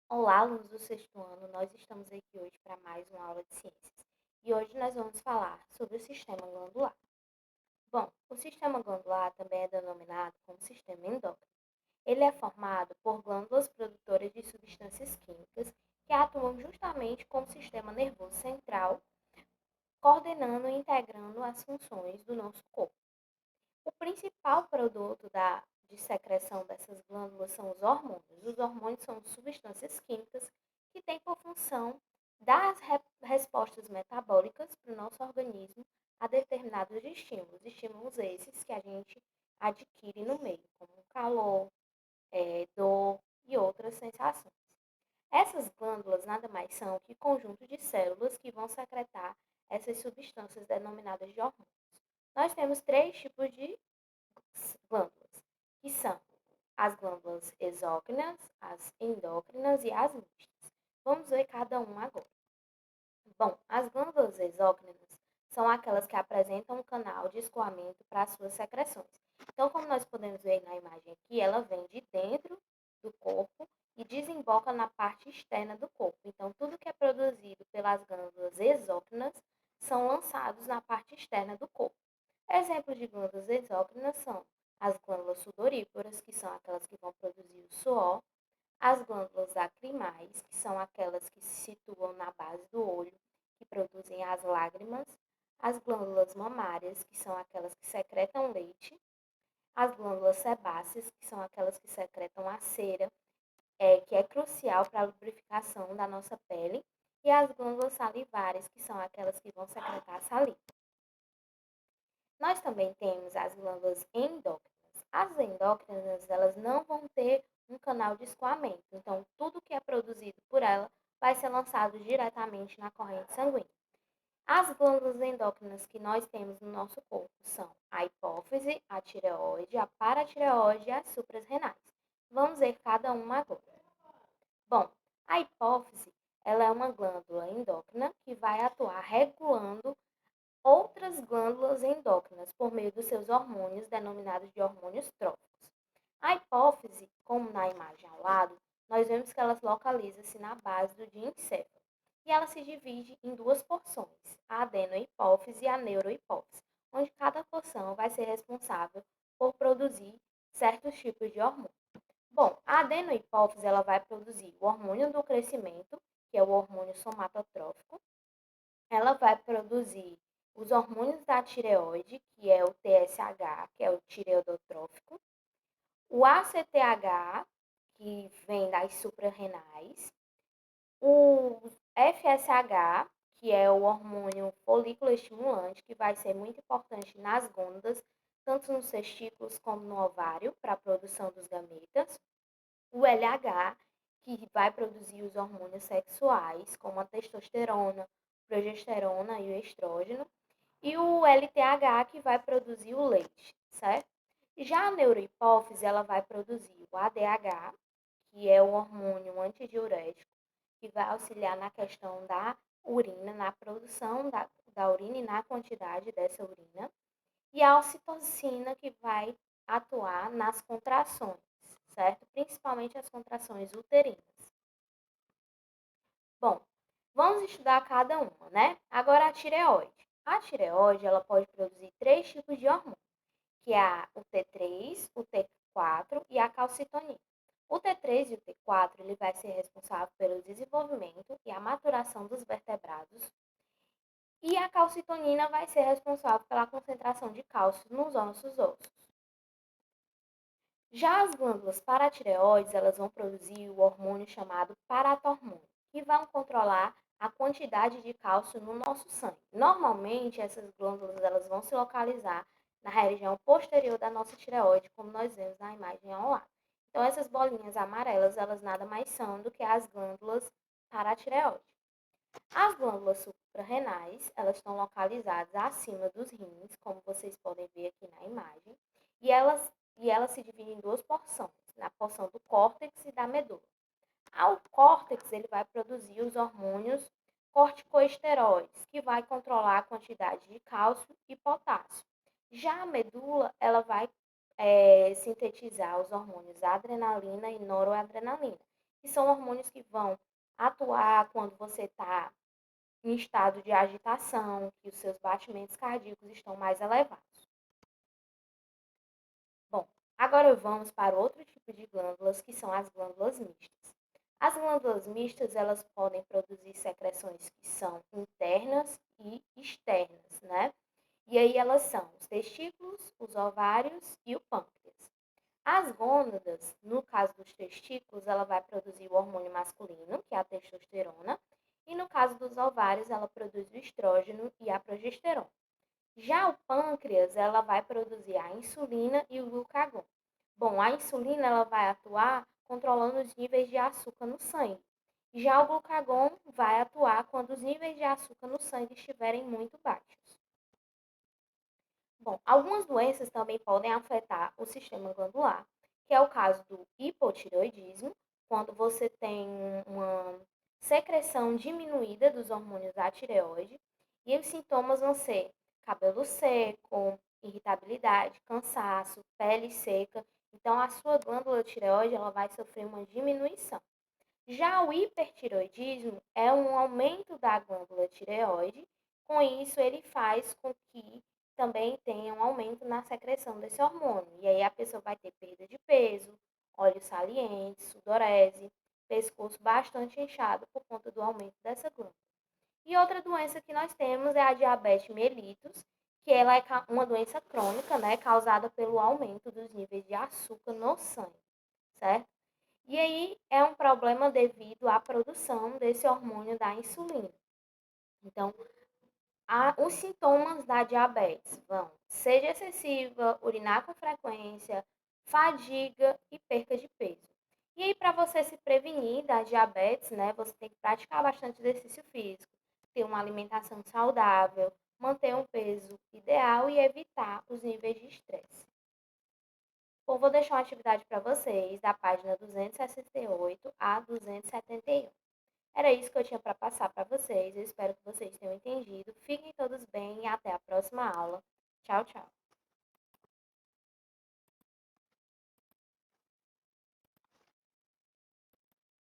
Olá, alunos do sexto ano, nós estamos aqui hoje para mais uma aula de ciências. E hoje nós vamos falar sobre o sistema glandular. Bom, o sistema glandular também é denominado como sistema endócrino. Ele é formado por glândulas produtoras de substâncias químicas que atuam justamente como sistema nervoso central, coordenando e integrando as funções do nosso corpo. O principal produto de secreção dessas glândulas são os hormônios. Os hormônios são substâncias químicas que têm por função dar as respostas metabólicas para o nosso organismo a determinados estímulos. Estímulos esses que a gente adquire no meio, como calor, dor e outras sensações. Essas glândulas nada mais são que conjunto de células que vão secretar essas substâncias denominadas de hormônios. Nós temos três tipos de glândulas, que são as glândulas exócrinas, as endócrinas e as mistas. Vamos ver cada um agora. Bom, as glândulas exócrinas são aquelas que apresentam um canal de escoamento para as suas secreções. Então, como nós podemos ver na imagem aqui, ela vem de dentro do corpo e desemboca na parte externa do corpo. Então, tudo que é produzido pelas glândulas exócrinas são lançados na parte externa do corpo. Exemplos de glândulas exócrinas são as glândulas sudoríparas, que são aquelas que vão produzir o suor, as glândulas lacrimais, que são aquelas que se situam na base do olho, que produzem as lágrimas, as glândulas mamárias, que são aquelas que secretam leite, as glândulas sebáceas, que são aquelas que secretam a cera, que é crucial para a lubrificação da nossa pele, e as glândulas salivares, que são aquelas que vão secretar a saliva. Nós também temos as glândulas endócrinas. As endócrinas, elas não vão ter um canal de escoamento, então tudo que é produzido por ela vai ser lançado diretamente na corrente sanguínea. As glândulas endócrinas que nós temos no nosso corpo são a hipófise, a tireoide, a paratireoide e as suprarrenais. Vamos ver cada uma agora. Bom, a hipófise, ela é uma glândula endócrina que vai atuar regulando outras glândulas endócrinas por meio dos seus hormônios, denominados de hormônios tróficos. A hipófise, como na imagem ao lado, nós vemos que ela localiza-se na base do diencéfalo e ela se divide em duas porções, a adenohipófise e a neurohipófise, onde cada porção vai ser responsável por produzir certos tipos de hormônio. Bom, a adenohipófise ela vai produzir o hormônio do crescimento, que é o hormônio somatotrófico, ela vai produzir os hormônios da tireoide, que é o TSH, que é o tireoidotrófico, o ACTH, que vem das suprarrenais, o FSH, que é o hormônio folículo estimulante, que vai ser muito importante nas gônadas, tanto nos testículos como no ovário, para a produção dos gametas, o LH, que vai produzir os hormônios sexuais, como a testosterona, progesterona e o estrógeno, e o LTH, que vai produzir o leite, certo? Já a neurohipófise, ela vai produzir o ADH, que é o hormônio antidiurético, que vai auxiliar na questão da urina, na produção da urina e na quantidade dessa urina, e a ocitocina, que vai atuar nas contrações, certo? Principalmente as contrações uterinas. Bom, vamos estudar cada uma, né? Agora a tireoide. A tireoide, ela pode produzir três tipos de hormônio, que é o T3, o T4 e a calcitonina. O T3 e o T4, ele vai ser responsável pelo desenvolvimento e a maturação dos vertebrados, e a calcitonina vai ser responsável pela concentração de cálcio nos nossos ossos. Já as glândulas paratireoides, elas vão produzir o hormônio chamado paratormônio, que vão controlar a quantidade de cálcio no nosso sangue. Normalmente, essas glândulas elas vão se localizar na região posterior da nossa tireoide, como nós vemos na imagem ao lado. Então, essas bolinhas amarelas, elas nada mais são do que as glândulas paratireoides. As glândulas suprarrenais, elas estão localizadas acima dos rins, como vocês podem ver aqui na imagem, e elas se dividem em duas porções, na porção do córtex e da medula. O córtex ele vai produzir os hormônios corticosteroides, que vai controlar a quantidade de cálcio e potássio. Já a medula, ela vai sintetizar os hormônios adrenalina e noradrenalina. que são hormônios que vão atuar quando você está em estado de agitação, que os seus batimentos cardíacos estão mais elevados. Bom, agora vamos para outro tipo de glândulas, que são as glândulas mistas. As glândulas mistas, elas podem produzir secreções que são internas e externas, né? E aí elas são os testículos, os ovários e o pâncreas. As gônadas, no caso dos testículos, ela vai produzir o hormônio masculino, que é a testosterona, e no caso dos ovários, ela produz o estrógeno e a progesterona. Já o pâncreas, ela vai produzir a insulina e o glucagon. Bom, a insulina ela vai atuar controlando os níveis de açúcar no sangue. Já o glucagon vai atuar quando os níveis de açúcar no sangue estiverem muito baixos. Bom, algumas doenças também podem afetar o sistema glandular, que é o caso do hipotireoidismo, quando você tem uma secreção diminuída dos hormônios da tireoide, e os sintomas vão ser cabelo seco, irritabilidade, cansaço, pele seca. Então, a sua glândula tireoide ela vai sofrer uma diminuição. Já o hipertireoidismo é um aumento da glândula tireoide, com isso ele faz com que também tenha um aumento na secreção desse hormônio. E aí a pessoa vai ter perda de peso, olhos salientes, sudorese, pescoço bastante inchado por conta do aumento dessa glândula. E outra doença que nós temos é a diabetes mellitus, que ela é uma doença crônica, né, causada pelo aumento dos níveis de açúcar no sangue, certo? E aí é um problema devido à produção desse hormônio da insulina. Então, os sintomas da diabetes vão sede excessiva, urinar com frequência, fadiga e perca de peso. E aí, para você se prevenir da diabetes, né, você tem que praticar bastante exercício físico, ter uma alimentação saudável, manter um peso ideal e evitar os níveis de estresse. Bom, vou deixar uma atividade para vocês da página 268 a 271. Era isso que eu tinha para passar para vocês. Eu espero que vocês tenham entendido. Fiquem todos bem e até a próxima aula. Tchau, tchau.